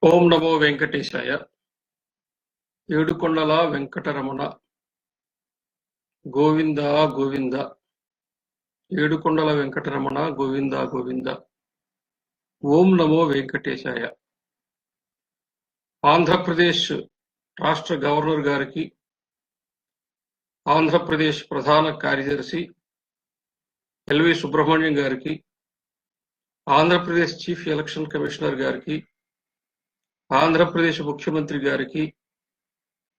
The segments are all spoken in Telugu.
ఓం నమో వెంకటేశాయ. ఏడుకొండల వెంకటరమణ గోవింద గోవింద. ఏడుకొండల వెంకటరమణ గోవింద గోవింద. ఓం నమో వెంకటేశాయ. ఆంధ్రప్రదేశ్ రాష్ట్ర గవర్నర్ గారికి, ఆంధ్రప్రదేశ్ ప్రధాన కార్యదర్శి ఎల్వి సుబ్రహ్మణ్యం గారికి, ఆంధ్రప్రదేశ్ చీఫ్ ఎలక్షన్ కమిషనర్ గారికి, ఆంధ్రప్రదేశ్ ముఖ్యమంత్రి గారికి,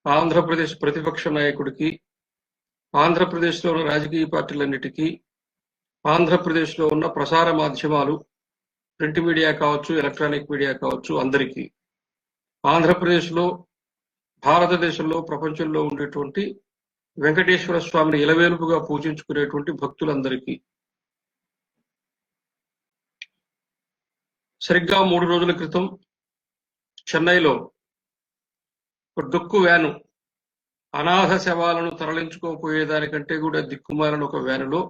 ఆంధ్రప్రదేశ్ ప్రతిపక్ష నాయకుడికి, ఆంధ్రప్రదేశ్లో ఉన్న రాజకీయ పార్టీలన్నిటికీ, ఆంధ్రప్రదేశ్లో ఉన్న ప్రసార మాధ్యమాలు, ప్రింట్ మీడియా కావచ్చు, ఎలక్ట్రానిక్ మీడియా కావచ్చు, అందరికీ, ఆంధ్రప్రదేశ్లో, భారతదేశంలో, ప్రపంచంలో ఉండేటువంటి వెంకటేశ్వర స్వామిని ఇలవేలుపుగా పూజించుకునేటువంటి భక్తులందరికీ సరిగ్గా 3 రోజుల క్రితం చెన్నైలో ఒక డొక్కు వ్యాను అనాథ శవాలను తరలించుకోపోయేదానికంటే కూడా దిక్కుమాలిన ఒక వ్యానులో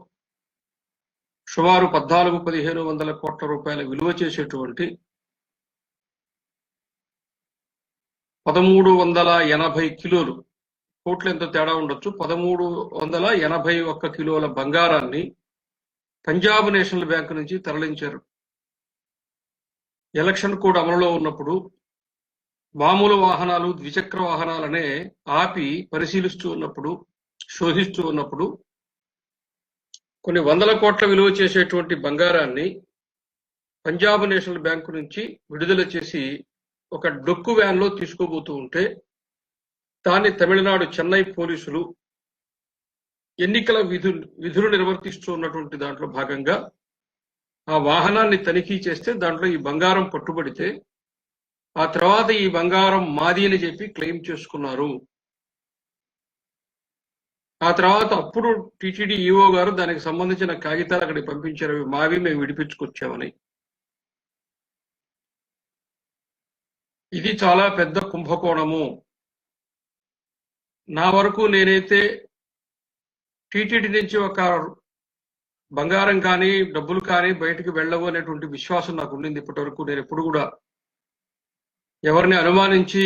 సుమారు 14,000-1,500 కోట్ల రూపాయల విలువ చేసేటువంటి 1,380 కిలోలు, కోట్లు ఎంత తేడా ఉండొచ్చు, 1,381 కిలోల బంగారాన్ని పంజాబ్ నేషనల్ బ్యాంక్ నుంచి తరలించారు. ఎలక్షన్ కోడ్ అమలులో ఉన్నప్పుడు మామూలు వాహనాలు, ద్విచక్ర వాహనాలనే ఆపి పరిశీలిస్తూ ఉన్నప్పుడు, శోధిస్తూ ఉన్నప్పుడు కొన్ని 100 కోట్ల విలువ చేసేటువంటి బంగారాన్ని పంజాబ్ నేషనల్ బ్యాంకు నుంచి విడుదల చేసి ఒక డొక్కు వ్యాన్లో తీసుకోబోతూ ఉంటే దాన్ని తమిళనాడు చెన్నై పోలీసులు ఎన్నికల విధులు నిర్వర్తిస్తూ ఉన్నటువంటి దాంట్లో భాగంగా ఆ వాహనాన్ని తనిఖీ చేస్తే దాంట్లో ఈ బంగారం పట్టుబడితే ఆ తర్వాత ఈ బంగారం మాది అని చెప్పి క్లెయిమ్ చేసుకున్నారు. ఆ తర్వాత అప్పుడు టీటీడీ ఈఓ గారు దానికి సంబంధించిన కాగితాలు అక్కడికి పంపించారు, అవి మావి, మేము విడిపించుకొచ్చామని. ఇది చాలా పెద్ద కుంభకోణము. నా వరకు నేనైతే టీటీడీ నుంచి ఒక బంగారం కానీ డబ్బులు కానీ బయటికి వెళ్ళవు అనేటువంటి విశ్వాసం నాకు ఉండింది ఇప్పటి వరకు. నేను ఎప్పుడు కూడా ఎవరిని అనుమానించి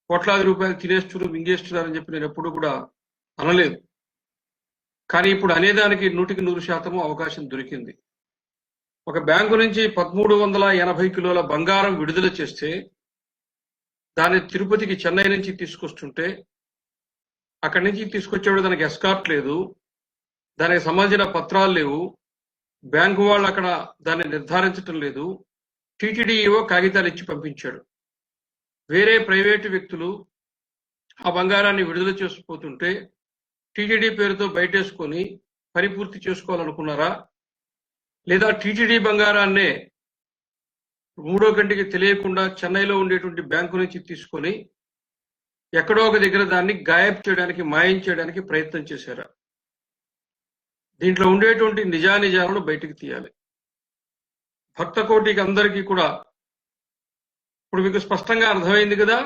కోట్లాది రూపాయలు తినేస్తున్నారు, మింగేస్తున్నారని చెప్పి నేను ఎప్పుడు కూడా అనలేదు. కానీ ఇప్పుడు అనేదానికి 100% అవకాశం దొరికింది. ఒక బ్యాంకు నుంచి 1,380 కిలోల బంగారం విడుదల చేస్తే దాన్ని తిరుపతికి, చెన్నై నుంచి తీసుకొస్తుంటే అక్కడి నుంచి తీసుకొచ్చేవాడు దానికి ఎస్కార్ట్ లేదు, దానికి సంబంధించిన పత్రాలు లేవు, బ్యాంకు వాళ్ళు అక్కడ దాన్ని నిర్ధారించటం లేదు, టీటీడీఓ కాగితాలు ఇచ్చి పంపించాడు. వేరే ప్రైవేటు వ్యక్తులు ఆ బంగారాన్ని విడుదల చేసుకుపోతుంటే టీటీడీ పేరుతో బయటేసుకొని పరిపూర్తి చేసుకోవాలనుకున్నారా, లేదా టీటీడీ బంగారాన్నే 3వ గంటకి తెలియకుండా చెన్నైలో ఉండేటువంటి బ్యాంకు నుంచి తీసుకొని ఎక్కడో ఒక దగ్గర దాన్ని గాయబ్ చేయడానికి, మాయం చేయడానికి ప్రయత్నం చేశారా? దీంట్లో ఉండేటువంటి నిజానిజాలను బయటికి తీయాలి. భక్త కోటికి అందరికీ కూడా ఇప్పుడు మీకు స్పష్టంగా అర్థమైంది కదా,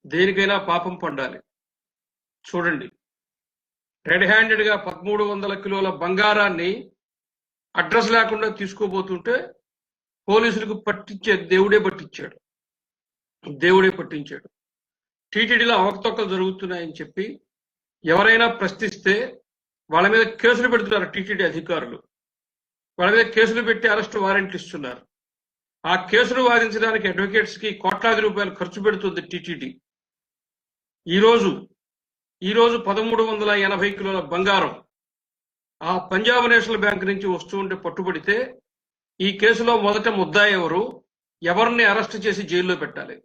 దేనికైనా పాపం పండాలి. చూడండి, రెడ్ హ్యాండెడ్గా 1,300 కిలోల బంగారాన్ని అడ్రస్ లేకుండా తీసుకోబోతుంటే పోలీసులకు పట్టించే దేవుడే పట్టించాడు. టీటీడీలో అవకతవకలు జరుగుతున్నాయని చెప్పి ఎవరైనా ప్రశ్నిస్తే వాళ్ళ మీద కేసులు పెడుతున్నారు టీటీడీ అధికారులు. వాళ్ళ మీద కేసులు పెట్టి అరెస్టు వారెంట్లు ఇస్తున్నారు. ఆ కేసులు వాదించడానికి అడ్వకేట్స్ కి కోట్లాది రూపాయలు ఖర్చు పెడుతుంది టీటీడీ. ఈరోజు 1,380 కిలోల బంగారం ఆ పంజాబ్ నేషనల్ బ్యాంక్ నుంచి వస్తూ ఉంటే పట్టుబడితే ఈ కేసులో మొదట ముద్దాయి ఎవరిని అరెస్ట్ చేసి జైల్లో పెట్టాలి.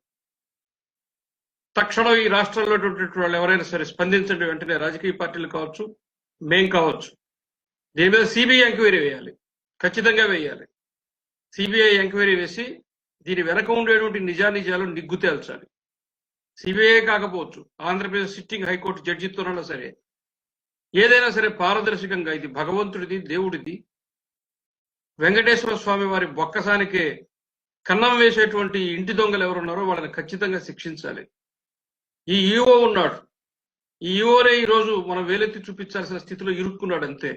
తక్షణం ఈ రాష్ట్రంలో వాళ్ళు ఎవరైనా సరే స్పందించండి, వెంటనే రాజకీయ పార్టీలు కావచ్చు, మేం కావచ్చు. దీని మీద సిబిఐ ఎంక్వైరీ వేయాలి, ఖచ్చితంగా వేయాలి. సిబిఐ ఎంక్వైరీ వేసి దీని వెనక ఉండేటువంటి నిజానిజాలు నిగ్గు తేల్చాలి. సిబిఐ కాకపోవచ్చు, ఆంధ్రప్రదేశ్ సిట్టింగ్ హైకోర్టు జడ్జితోనైనా సరే, ఏదైనా సరే పారదర్శకంగా, ఇది భగవంతుడిది, దేవుడిది, వెంకటేశ్వర స్వామి వారి బొక్కసానికే కన్నం వేసేటువంటి ఇంటి దొంగలు ఎవరున్నారో వాళ్ళని ఖచ్చితంగా శిక్షించాలి. ఈ ఈఓ ఉన్నాడు, ఈ ఈఓనే ఈరోజు మనం వేలెత్తి చూపించాల్సిన స్థితిలో ఇరుక్కున్నాడు. అంతే,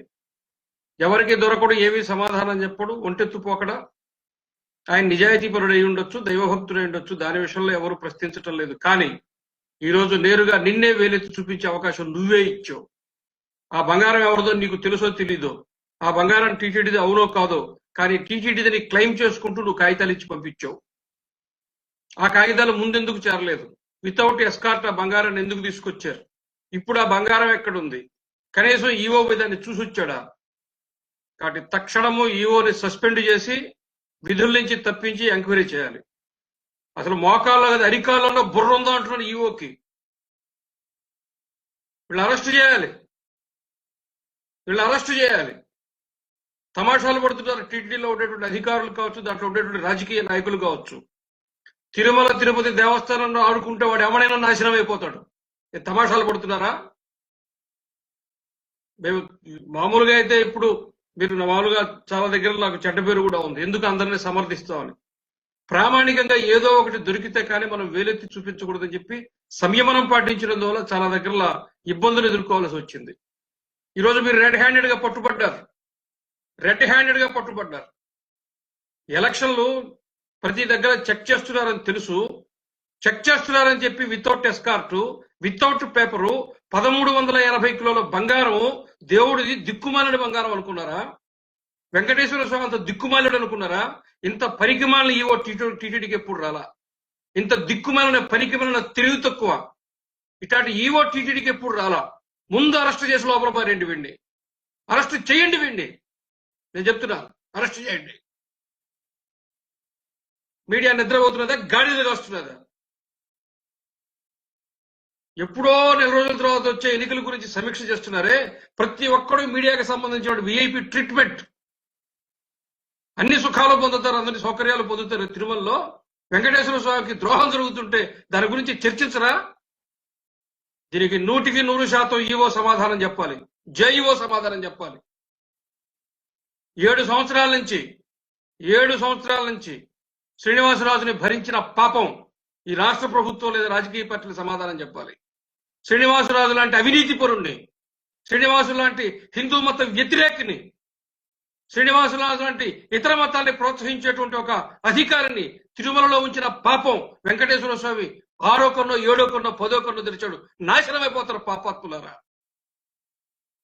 ఎవరికి దొరకడు, ఏమీ సమాధానం చెప్పడు, ఒంటెత్తుపోకడా. ఆయన నిజాయితీపరుడు అయి ఉండొచ్చు, దైవభక్తుడు అయి ఉండొచ్చు, దాని విషయంలో ఎవరు ప్రశ్నించటం లేదు. కానీ ఈ రోజు నేరుగా నిన్నే వేలెత్తి చూపించే అవకాశం నువ్వే ఇచ్చావు. ఆ బంగారం ఎవరిదో నీకు తెలుసో తెలీదో, ఆ బంగారం టీటీడీది అవునో కాదో, కానీ టీటీడీదని క్లెయిమ్ చేసుకుంటూ నువ్వు కాగితాలు ఇచ్చి పంపించావు. ఆ కాగితాలు ముందెందుకు చేరలేదు? వితౌట్ ఎస్కార్ట్ ఆ బంగారాన్ని ఎందుకు తీసుకొచ్చారు? ఇప్పుడు ఆ బంగారం ఎక్కడుంది? కనీసం ఈవో దాన్ని చూసొచ్చాడా? కాబట్టి తక్షణము ఈవోని సస్పెండ్ చేసి విధుల నుంచి తప్పించి ఎంక్వైరీ చేయాలి. అసలు మోకాల్లో కదా అరికాల్లో బుర్ర ఉందా అంటున్నాడు ఈవోకి. వీళ్ళు అరెస్ట్ చేయాలి, వీళ్ళు అరెస్ట్ చేయాలి. తమాషాలు పడుతున్నారు టీటీడీలో ఉండేటువంటి అధికారులు కావచ్చు, దాంట్లో ఉండేటువంటి రాజకీయ నాయకులు కావచ్చు. తిరుమల తిరుపతి దేవస్థానంలో ఆడుకుంటే వాడు ఎవడైనా నాశనం అయిపోతాడు. తమాషాలు పడుతున్నారా? మేము మామూలుగా అయితే ఇప్పుడు మీరు మామూలుగా చాలా దగ్గర నాకు చెడ్డ పేరు కూడా ఉంది, ఎందుకు అందరినీ సమర్థిస్తామని. ప్రామాణికంగా ఏదో ఒకటి దొరికితే కానీ మనం వేలెత్తి చూపించకూడదని చెప్పి సంయమనం పాటించడం వల్ల చాలా దగ్గర ఇబ్బందులు ఎదుర్కోవాల్సి వచ్చింది. ఈరోజు మీరు రెడ్ హ్యాండెడ్ గా పట్టుబడ్డారు, రెడ్ హ్యాండెడ్ గా పట్టుబడ్డారు. ఎలక్షన్లు ప్రతి దగ్గర చెక్ చేస్తున్నారని తెలుసు, చెక్ చేస్తున్నారని చెప్పి వితౌట్ ఎస్కార్ట్, వితౌట్ పేపరు 1380 కిలోల బంగారం దేవుడిది దిక్కుమాలిన బంగారం అనుకున్నారా? వెంకటేశ్వర స్వామి అంత దిక్కుమాలిడు అనుకున్నారా? ఇంత పరికిమాలిన ఈవో టీటీడీకి ఎప్పుడు రాలా? ఇంత దిక్కుమాలిన పరికిమాలిన తెలివి తక్కువ ఇట్లాంటి ఈవో టీటీడీకి ఎప్పుడు రాలా? ముందు అరెస్ట్ చేసి లోపల పారేయండి వీడిని, అరెస్ట్ చేయండి వీడిని. నేను చెప్తున్నా, అరెస్ట్ చేయండి. మీడియా నిద్రపోతున్నదా, గాడిదగా వస్తున్నదా? ఎప్పుడో నెల రోజుల తర్వాత వచ్చే ఎన్నికల గురించి సమీక్ష చేస్తున్నారే, ప్రతి ఒక్కడు మీడియాకి సంబంధించిన విఐపి ట్రీట్మెంట్, అన్ని సుఖాలు పొందుతారు, అందరి సౌకర్యాలు పొందుతారు. తిరుమలలో వెంకటేశ్వర స్వామికి ద్రోహం జరుగుతుంటే దాని గురించి చర్చించరా? దీనికి 100% ఈవో సమాధానం చెప్పాలి, జేఈఓ సమాధానం చెప్పాలి. 7 సంవత్సరాల నుంచి శ్రీనివాసరాజుని భరించిన పాపం ఈ రాష్ట్ర ప్రభుత్వం లేదా రాజకీయ పార్టీలు సమాధానం చెప్పాలి. శ్రీనివాసరాజు లాంటి అవినీతి పరుణ్ణి, శ్రీనివాసు లాంటి హిందూ మత వ్యతిరేకిని, శ్రీనివాసరాజు లాంటి ఇతర మతాన్ని ప్రోత్సహించేటువంటి ఒక అధికారిని తిరుమలలో ఉంచిన పాపం వెంకటేశ్వర స్వామి 6వ కన్నో 7వ కన్నో 10వ కన్నో తెరిచాడు. నాశనమైపోతారు పాపాత్ములారా.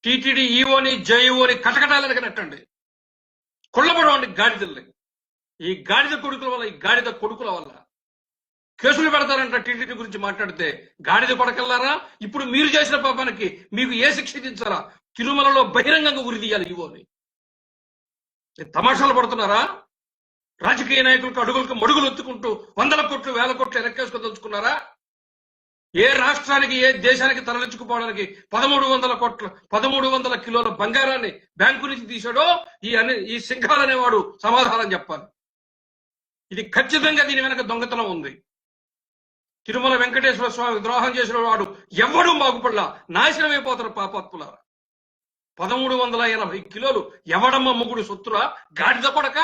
టీటీడీ ఈవోని జేఈఓని కటకటాలకు నెట్టండి, కొల్లబడవండి గాడిదల్ని. ఈ గాడిద కొడుకుల వల్ల కేసులు పెడతారంట. టీటీడీ గురించి మాట్లాడితే గాడిద కొడకల్లారా, ఇప్పుడు మీరు చేసిన పాపానికి మీకు ఏ శిక్ష విధించాలా? తిరుమలలో బహిరంగంగా ఉరిదీయాలి ఈవోని. తమాషాలు పడుతున్నారా? రాజకీయ నాయకులకు అడుగులకు మడుగులు ఎత్తుకుంటూ 100 కోట్లు 1000 కోట్లు ఎనక్కేసుకోదలుచుకున్నారా? ఏ రాష్ట్రానికి ఏ దేశానికి తరలించుకుపోవడానికి 1300 కిలోల బంగారాన్ని బ్యాంకు నుంచి తీశాడో ఈ సింఘాల్ అనేవాడు సమాధానం చెప్పాలి. ఇది ఖచ్చితంగా దీని వెనక దొంగతనం ఉంది. తిరుమల వెంకటేశ్వర స్వామి ద్రోహం చేసిన వాడు ఎవడు బాగుపడలా, నాశనమైపోతారు పాపాత్ములారా. 1380 కిలోలు ఎవడమ్మ ముగ్గుడు సొత్తురా? గాడిద కొడక,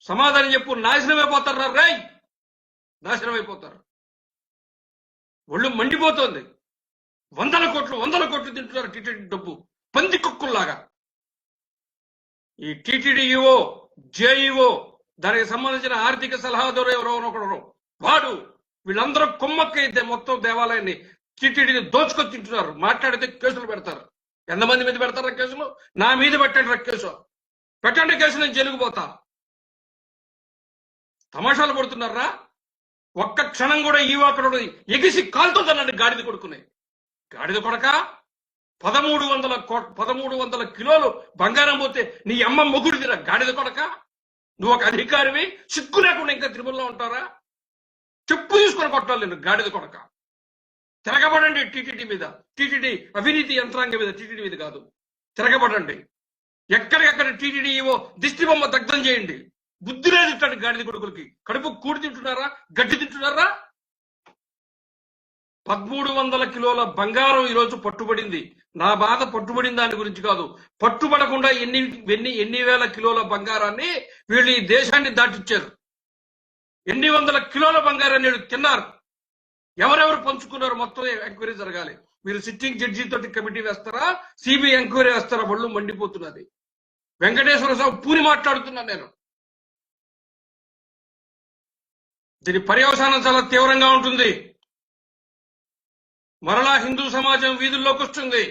సమాధానం చెప్పు. నాశనమైపోతారు రై, నాశనమైపోతారు. ఒళ్ళు మండిపోతోంది. 100 కోట్లు తింటున్నారు టీటీడీ డబ్బు పంది కుక్కుల్లాగా. ఈ టీటీడీ ఈవో జేఈఓ దానికి సంబంధించిన ఆర్థిక సలహాదారు ఎవరో వాడు వీళ్ళందరూ కుమ్మక్కైతే మొత్తం దేవాలయాన్ని టీటీడీని దోచుకొని తింటున్నారు. మాట్లాడితే కేసులు పెడతారు. ఎంతమంది మీద పెడతారా కేసులు? నా మీద పెట్టండి కేసు, పెట్టండి కేసు, నేను జైలుకు పోతా. తమాషాలు పడుతున్నారా? ఒక్క క్షణం కూడా ఈవో అక్కడ ఎగిసి కాలుతుందనండి గాడిద కొడుకునే. గాడిద కొడక 1300 కిలోలు బంగారం పోతే నీ అమ్మ మొగుడిదిరా గాడిద కొడక. నువ్వు ఒక అధికారివి, సిగ్గు లేకుండా ఇంకా తిరుమలలో ఉంటారా? చెప్పు తీసుకొని కొట్టాలి నేను, గాడిద కొడక. తిరగబడండి టీటీడీ మీద, టీటీడీ అవినీతి యంత్రాంగం మీద, టీటీడీ మీద కాదు, తిరగబడండి. ఎక్కడికెక్కడ టీటీడీ ఏవో దిష్టి బొమ్మ దగ్ధం చేయండి. బుద్ధి లేదు ఇట్లాంటి గాడిద కొడుకులకి. కడుపు కూడి తింటున్నారా, గడ్డి తింటున్నారా? 1300 కిలోల బంగారం ఈరోజు పట్టుబడింది. నా బాధ పట్టుబడిన దాని గురించి కాదు, పట్టుబడకుండా ఎన్ని వేల కిలోల బంగారాన్ని వీళ్ళు ఈ దేశాన్ని దాటిచ్చారు. ఎన్ని వందల కిలోల బంగారాన్ని తిన్నారు. ఎవరెవరు పంచుకున్నారు మొత్తం ఎంక్వైరీ జరగాలి. మీరు సిట్టింగ్ జడ్జి తోటి కమిటీ వేస్తారా, సిబిఐ ఎంక్వైరీ వేస్తారా? ఒళ్ళు మండిపోతున్నది. వెంకటేశ్వర స్వామి పూని మాట్లాడుతున్నాను నేను. దీని పర్యవసానం చాలా తీవ్రంగా ఉంటుంది. మరలా హిందూ సమాజం వీధుల్లోకి వస్తుంది.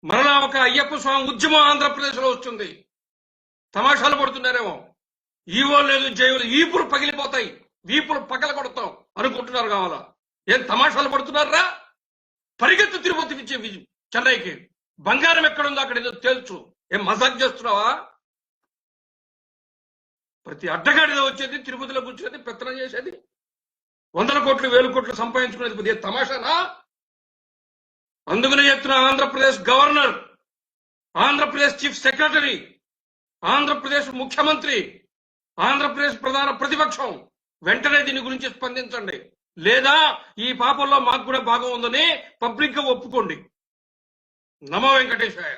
మరలా ఒక అయ్యప్ప స్వామి ఉద్యమం ఆంధ్రప్రదేశ్ లో వస్తుంది. తమాషాలు పడుతున్నారేమో. ఈవో లేదు జైలు, ఈపులు పగిలిపోతాయి, వీపులు పగల కొడతాం అనుకుంటున్నారు కావాలా? ఏం తమాషాలు పడుతున్నారా? పరిగెత్తు తిరుపతికి, చెన్నైకి. బంగారం ఎక్కడుందో అక్కడ ఏదో తేల్చు. ఏం మజాక్ చేస్తున్నావా? ప్రతి అడ్డగాడిలో వచ్చేది, తిరుపతిలో కూర్చునేది, పెత్తనం చేసేది, 100 కోట్లు 1000 కోట్లు సంపాదించుకునేది కొద్దిగా తమాషానా? అందుకనే చెప్తున్నా, Andhra Pradesh governor, Andhra Pradesh chief secretary, Andhra Pradesh ముఖ్యమంత్రి, ఆంధ్రప్రదేశ్ ప్రధాన ప్రతిపక్షం వెంటనే దీని గురించి స్పందించండి. లేదా ఈ పాపంలో మాకు కూడా భాగం ఉందని పబ్లిక్ గా ఒప్పుకోండి. నమో వెంకటేశాయ.